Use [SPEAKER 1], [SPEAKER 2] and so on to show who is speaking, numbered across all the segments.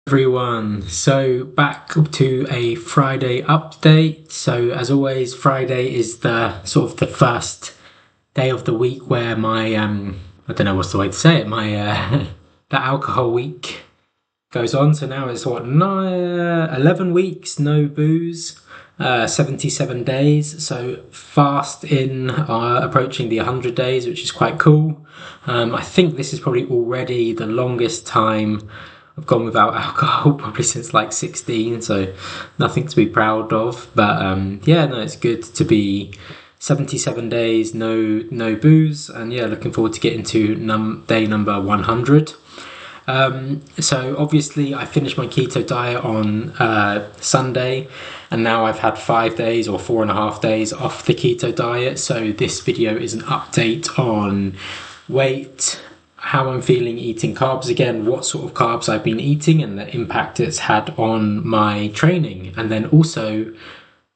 [SPEAKER 1] Everyone, so back to a Friday update. So as always, Friday is the sort of the first day of the week where my I don't know what's the way to say it, my the alcohol week goes on. So now it's 11 weeks no booze, 77 days, so fast in approaching the 100 days, which is quite cool. I think this is probably already the longest time I've gone without alcohol, probably since like 16, so nothing to be proud of. But yeah, no, it's good to be 77 days, no booze, and yeah, looking forward to getting to day number 100. So obviously I finished my keto diet on Sunday, and now I've had 5 days or 4.5 days off the keto diet. So this video is an update on weight, how I'm feeling eating carbs again, what sort of carbs I've been eating and the impact it's had on my training, and then also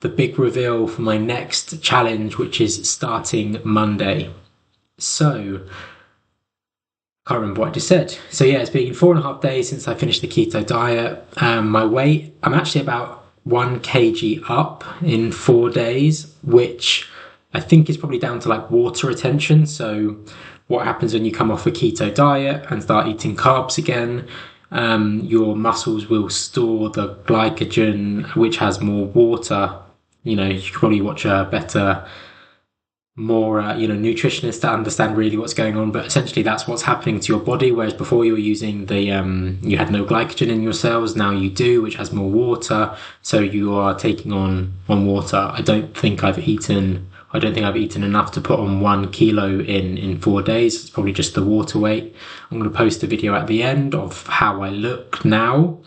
[SPEAKER 1] the big reveal for my next challenge, which is starting Monday. So can't remember what I just said. So yeah, it's been 4.5 days since I finished the keto diet. My weight, I'm actually about 1 kg up in 4 days, which I think is probably down to like water retention. So what happens when you come off a keto diet and start eating carbs again, your muscles will store the glycogen, which has more water. You know, you could probably watch a better, more nutritionist to understand really what's going on, but essentially that's what's happening to your body. Whereas before you were using the you had no glycogen in your cells, now you do, which has more water, so you are taking on water. I don't think I've eaten enough to put on 1 kilo in 4 days. It's probably just the water weight. I'm going to post a video at the end of how I look now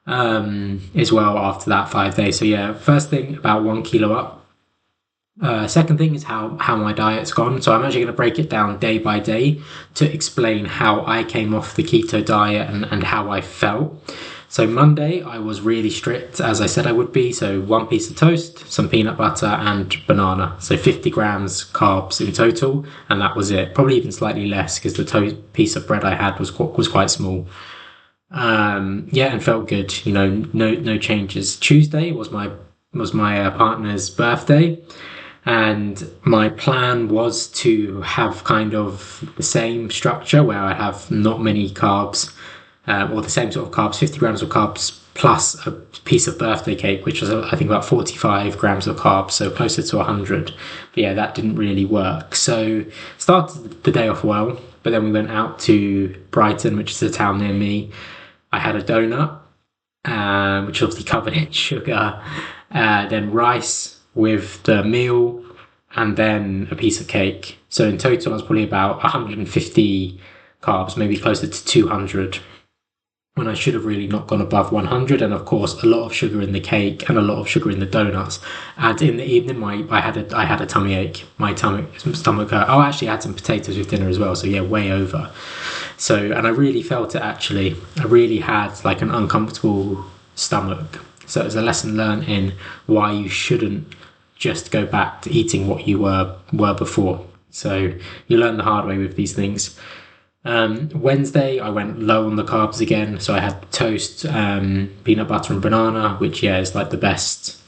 [SPEAKER 1] as well after that 5 days. So yeah, first thing, about 1 kilo up. Second thing is how my diet's gone. So I'm actually going to break it down day by day to explain how I came off the keto diet and how I felt. So Monday, I was really strict, as I said I would be. So 1 piece of toast, some peanut butter and banana. So 50 grams carbs in total, and that was it. Probably even slightly less because the piece of bread I had was quite small. Yeah, and felt good. You know, no changes. Tuesday was my partner's birthday, and my plan was to have kind of the same structure where I have not many carbs. Or the same sort of carbs, 50 grams of carbs plus a piece of birthday cake, which was I think about 45 grams of carbs, so closer to 100. But yeah, that didn't really work. So started the day off well, but then we went out to Brighton, which is a town near me. I had a donut, which obviously covered in sugar, then rice with the meal, and then a piece of cake. So in total, I was probably about 150 carbs, maybe closer to 200. When I should have really not gone above 100, and of course a lot of sugar in the cake and a lot of sugar in the donuts. And in the evening, I had a tummy ache. My stomach hurt. Oh, actually, I had some potatoes with dinner as well. So yeah, way over. So, and I really felt it actually. I really had like an uncomfortable stomach. So it was a lesson learned in why you shouldn't just go back to eating what you were before. So you learn the hard way with these things. Wednesday, I went low on the carbs again, so I had toast, peanut butter and banana, which yeah is like the best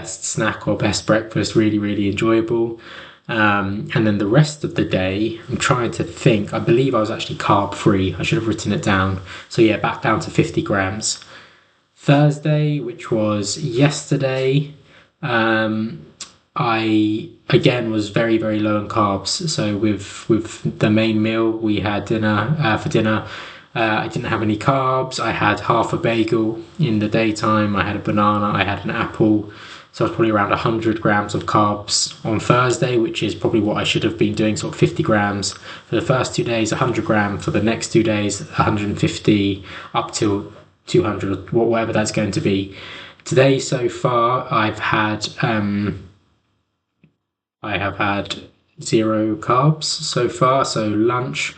[SPEAKER 1] snack or best breakfast. Really enjoyable. And then the rest of the day, I'm trying to think. I believe I was actually carb free. I should have written it down. So yeah, back down to 50 grams. Thursday, which was yesterday, I again was very low on carbs. So with the main meal, we had dinner. For dinner, I didn't have any carbs. I had half a bagel in the daytime. I had a banana. I had an apple. So I was probably around 100 grams of carbs on Thursday, which is probably what I should have been doing, sort of 50 grams for the first 2 days, 100 grams for the next 2 days, 150 up till 200, whatever that's going to be. Today so far, I have had 0 carbs so far. So lunch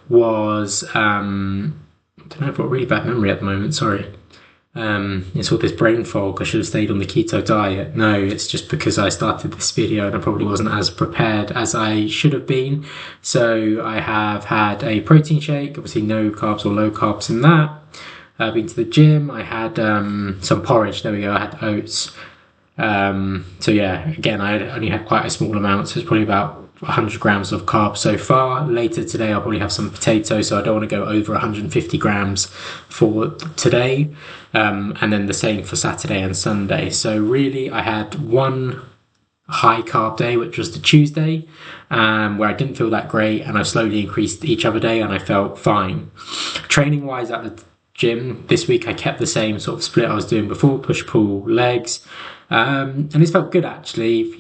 [SPEAKER 1] was, I don't know, I've got really bad memory at the moment, sorry. It's all this brain fog. I should have stayed on the keto diet. No, it's just because I started this video and I probably wasn't as prepared as I should have been. So I have had a protein shake, obviously no carbs or low carbs in that. been to the gym. I had some porridge. There we go. I had oats. So yeah, again, I only had quite a small amount, so it's probably about 100 grams of carbs so far. Later today, I'll probably have some potatoes, so I don't want to go over 150 grams for today. And then the same for Saturday and Sunday. So really, I had one high carb day, which was the Tuesday, where I didn't feel that great, and I slowly increased each other day, and I felt fine. Training wise at the gym this week, I kept the same sort of split I was doing before: push, pull, legs. And it's felt good actually.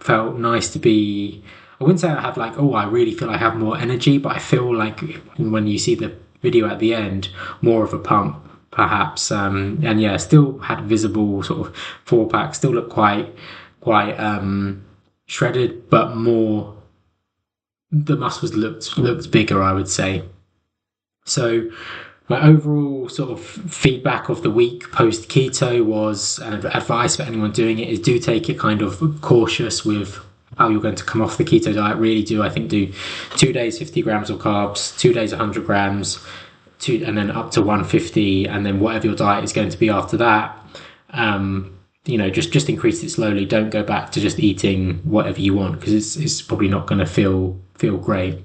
[SPEAKER 1] Felt nice to be. I wouldn't say I have like, oh, I really feel I have more energy, but I feel like when you see the video at the end, more of a pump perhaps. And yeah, still had visible sort of four pack. Still look quite shredded, but more. The muscles looked bigger, I would say. So my overall sort of feedback of the week post keto was, and advice for anyone doing it is, do take it kind of cautious with how you're going to come off the keto diet. Really do, I think, do 2 days 50 grams of carbs, 2 days 100 grams, and then up to 150, and then whatever your diet is going to be after that. Just increase it slowly. Don't go back to just eating whatever you want, because it's probably not going to feel great.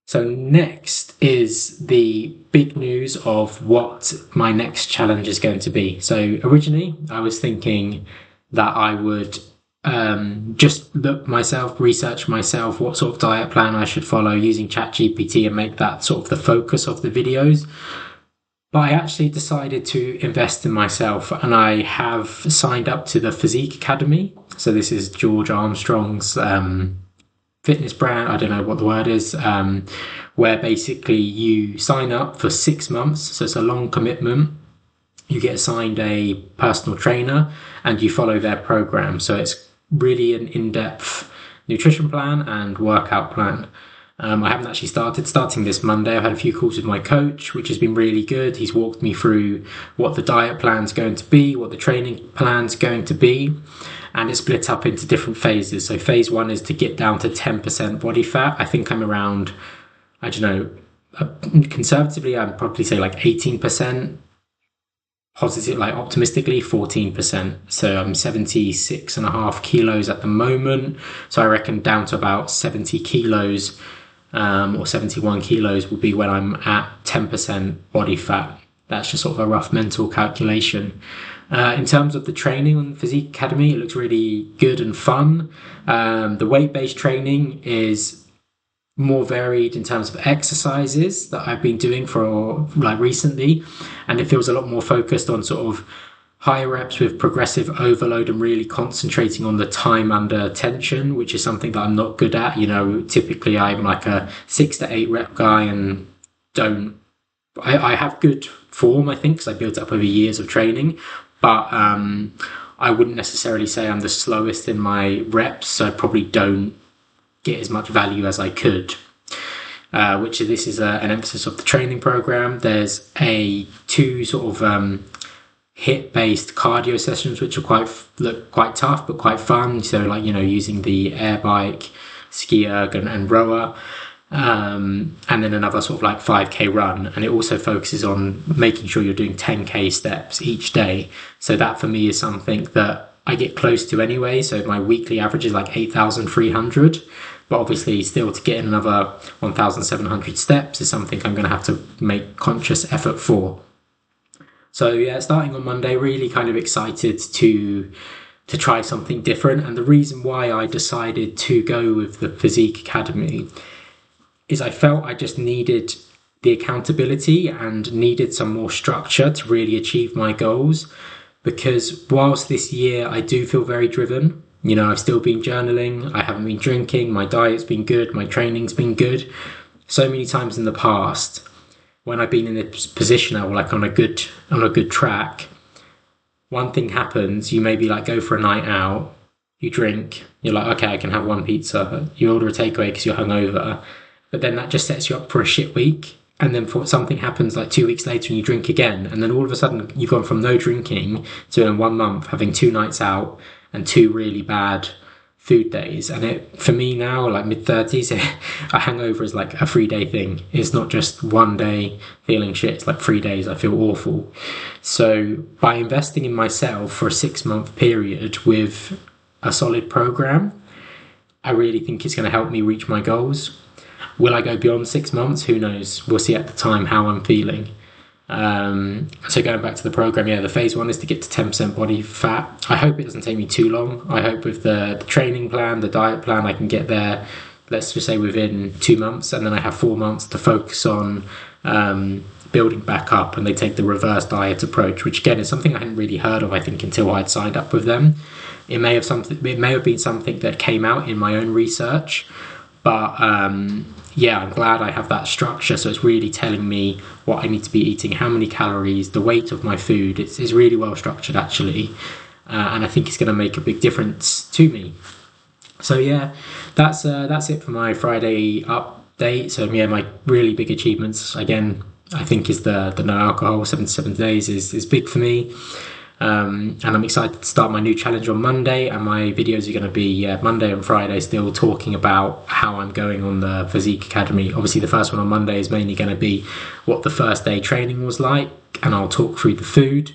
[SPEAKER 1] So next is the big news of what my next challenge is going to be. So originally I was thinking that I would just research myself, what sort of diet plan I should follow using ChatGPT, and make that sort of the focus of the videos. But I actually decided to invest in myself, and I have signed up to the Physique Academy. So this is George Armstrong's fitness brand, I don't know what the word is, where basically you sign up for 6 months, so it's a long commitment. You get assigned a personal trainer and you follow their program. So it's really an in-depth nutrition plan and workout plan. I haven't actually starting this Monday. I've had a few calls with my coach, which has been really good. He's walked me through what the diet plan's going to be, what the training plan's going to be, and it's split up into different phases. So phase 1 is to get down to 10% body fat. I think I'm around, I don't know, conservatively, I'd probably say like 18%, positive, like optimistically 14%. So I'm 76.5 kilos at the moment. So I reckon down to about 70 kilos or 71 kilos will be when I'm at 10% body fat. That's just sort of a rough mental calculation. In terms of the training on Physique Academy, it looks really good and fun. The weight-based training is more varied in terms of exercises that I've been doing for like recently, and it feels a lot more focused on sort of higher reps with progressive overload and really concentrating on the time under tension, which is something that I'm not good at. Typically I'm like a 6 to 8 rep guy, and I have good form, I think, because I built up over years of training, but I wouldn't necessarily say I'm the slowest in my reps, so I probably don't get as much value as I could. This is an emphasis of the training program. There's 2 sort of HIIT-based cardio sessions, which look quite tough but quite fun. So like using the air bike, ski erg, and rower. And then another sort of like 5k run, and it also focuses on making sure you're doing 10k steps each day. So that for me is something that I get close to anyway. So my weekly average is like 8,300, but obviously still to get in another 1,700 steps is something I'm going to have to make conscious effort for. So yeah, starting on Monday, really kind of excited to try something different. And the reason why I decided to go with the Physique Academy is I felt I just needed the accountability and needed some more structure to really achieve my goals. Because whilst this year I do feel very driven, I've still been journaling, I haven't been drinking, my diet's been good, my training's been good. So many times in the past, when I've been in this position, I was like on a good track, one thing happens, you maybe like go for a night out, you drink, you're like, okay, I can have one pizza, you order a takeaway because you're hungover, but then that just sets you up for a shit week. And then something happens like 2 weeks later and you drink again. And then all of a sudden you've gone from no drinking to in 1 month having 2 nights out and 2 really bad food days. And it, for me now, like mid 30s, a hangover is like a 3 day thing. It's not just one day feeling shit. It's like 3 days I feel awful. So by investing in myself for a 6 month period with a solid program, I really think it's going to help me reach my goals. Will I go beyond 6 months? Who knows? We'll see at the time how I'm feeling. So going back to the program, yeah, the phase one is to get to 10% body fat. I hope it doesn't take me too long. I hope with the training plan, the diet plan, I can get there, let's just say within 2 months, and then I have 4 months to focus on building back up. And they take the reverse diet approach, which again is something I hadn't really heard of, I think, until I'd signed up with them. It may have been something that came out in my own research, but yeah, I'm glad I have that structure. So it's really telling me what I need to be eating, how many calories, the weight of my food. It's really well structured, actually. And I think it's going to make a big difference to me. So yeah, that's it for my Friday update. So yeah, my really big achievements again, I think, is the no alcohol 77 days is big for me. And I'm excited to start my new challenge on Monday. And my videos are going to be Monday and Friday, still talking about how I'm going on the Physique Academy. Obviously, the first one on Monday is mainly going to be what the first day training was like, and I'll talk through the food.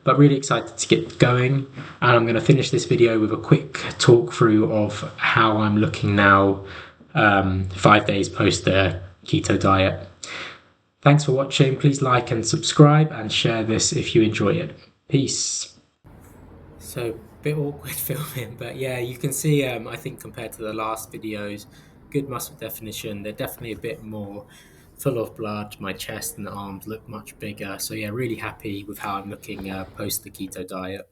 [SPEAKER 1] But really excited to get going. And I'm going to finish this video with a quick talk through of how I'm looking now, 5 days post the keto diet. Thanks for watching. Please like and subscribe and share this if you enjoy it. Peace. So, bit awkward filming, but yeah, you can see, I think compared to the last videos, good muscle definition. They're definitely a bit more full of blood. My chest and arms look much bigger. So yeah, really happy with how I'm looking post the keto diet.